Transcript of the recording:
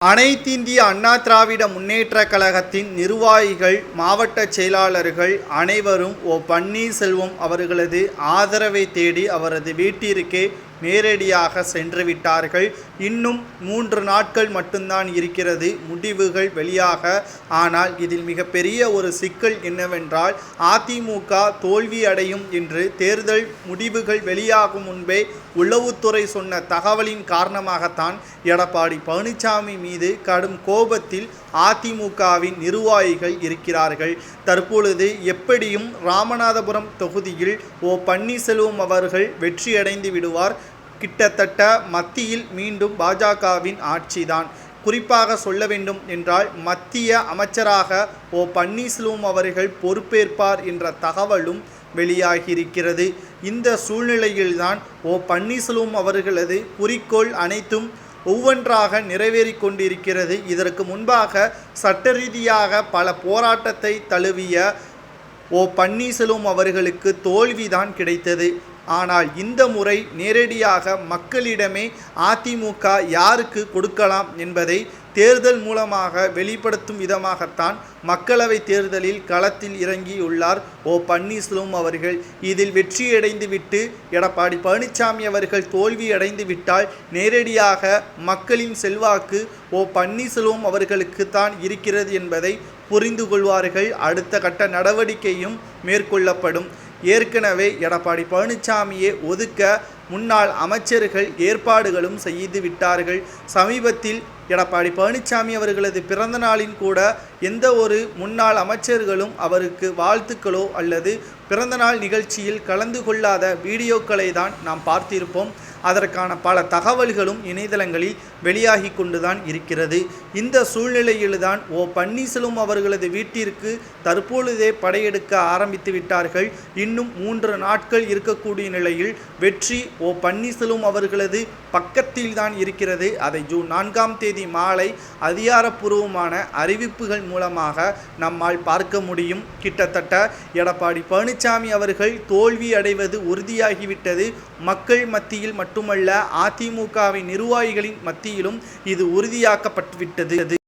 அனைத்திந்திய அண்ணா திராவிட முன்னேற்றக் கழகத்தின் நிர்வாகிகள், மாவட்ட செயலாளர்கள் அனைவரும் பன்னீர்செல்வம் அவர்களது ஆதரவை தேடி அவரது வீட்டிற்கே நேரடியாக சென்று விட்டார்கள். இன்னும் 3 நாட்கள் மட்டும்தான் இருக்கிறது முடிவுகள் வெளியாக. ஆனால் இதில் மிகப்பெரிய ஒரு சிக்கல் என்னவென்றால், அதிமுக தோல்வி அடையும் என்று தேர்தல் முடிவுகள் வெளியாகும் முன்பே உளவுத்துறை சொன்ன தகவலின் காரணமாகத்தான் எடப்பாடி பழனிசாமி மீது கடும் கோபத்தில் அதிமுகவின் நிர்வாகிகள் இருக்கிறார்கள். தற்பொழுது எப்படியும் ராமநாதபுரம் தொகுதியில் பன்னீர்செல்வம் அவர்கள் வெற்றியடைந்து விடுவார். கிட்டத்தட்ட மத்தியில் மீண்டும் பாஜகவின் ஆட்சிதான். குறிப்பாக சொல்ல வேண்டும் என்றால், மத்திய அமைச்சராக பன்னீர்செல்வம் அவர்கள் பொறுப்பேற்பார் என்ற தகவலும் வெளியாகியிருக்கிறது. இந்த சூழ்நிலையில்தான் பன்னீர்செல்வம் அவர்களது குறிக்கோள் அனைத்தும் ஒவ்வொன்றாக நிறைவேறி கொண்டிருக்கிறது. இதற்கு முன்பாக சட்ட ரீதியாக பல போராட்டத்தை தழுவிய பன்னீர்செல்வம் அவர்களுக்கு தோல்விதான் கிடைத்தது. ஆனால் இந்த முறை நேரடியாக மக்களிடமே அதிமுக யாருக்கு கொடுக்கலாம் என்பதை தேர்தல் மூலமாக வெளிப்படுத்தும் விதமாகத்தான் மக்களவை தேர்தலில் களத்தில் இறங்கியுள்ளார் பன்னீர்செல்வம் அவர்கள். இதில் வெற்றியடைந்து விட்டு எடப்பாடி பழனிசாமி அவர்கள் தோல்வியடைந்து விட்டால் நேரடியாக மக்களின் செல்வாக்கு பன்னீர்செல்வம் அவர்களுக்கு தான் இருக்கிறது என்பதை புரிந்து கொள்வார்கள். அடுத்த கட்ட நடவடிக்கையும் மேற்கொள்ளப்படும். ஏற்கனவே எடப்பாடி பழனிசாமியை ஒதுக்க முன்னாள் அமைச்சர்கள் ஏற்பாடுகளும் செய்து விட்டார்கள். சமீபத்தில் எடப்பாடி பழனிசாமி அவர்களது பிறந்த நாளின் கூட எந்த ஒரு முன்னாள் அமைச்சர்களும் அவருக்கு வாழ்த்துக்களோ அல்லது பிறந்தநாள் நிகழ்ச்சியில் கலந்து கொள்ளாத வீடியோக்களை தான் நாம் பார்த்திருப்போம். அதற்கான பல தகவல்களும் இணையதளங்களில் வெளியாகி கொண்டுதான் இருக்கிறது. இந்த சூழ்நிலையில்தான் பன்னீர்செல்வம் அவர்களது வீட்டிற்கு தற்பொழுதே படையெடுக்க ஆரம்பித்து விட்டார்கள். இன்னும் 3 நாட்கள் இருக்கக்கூடிய நிலையில் வெற்றி பன்னீர்செல்வம் அவர்களது பக்கத்தில் தான் இருக்கிறது. அதை ஜூன் 4ஆம் தேதி மாலை அதிகாரப்பூர்வமான அறிவிப்புகள் மூலமாக நம்மால் பார்க்க முடியும். கிட்டத்தட்ட எடப்பாடி பழனிசாமி அவர்கள் தோல்வி அடைவது உறுதியாகிவிட்டது. மக்கள் மத்தியில் மட்டுமல்ல, அதிமுகவின் நிர்வாகிகளின் மத்தியிலும் இது உறுதியாக்கப்பட்டுவிட்டது.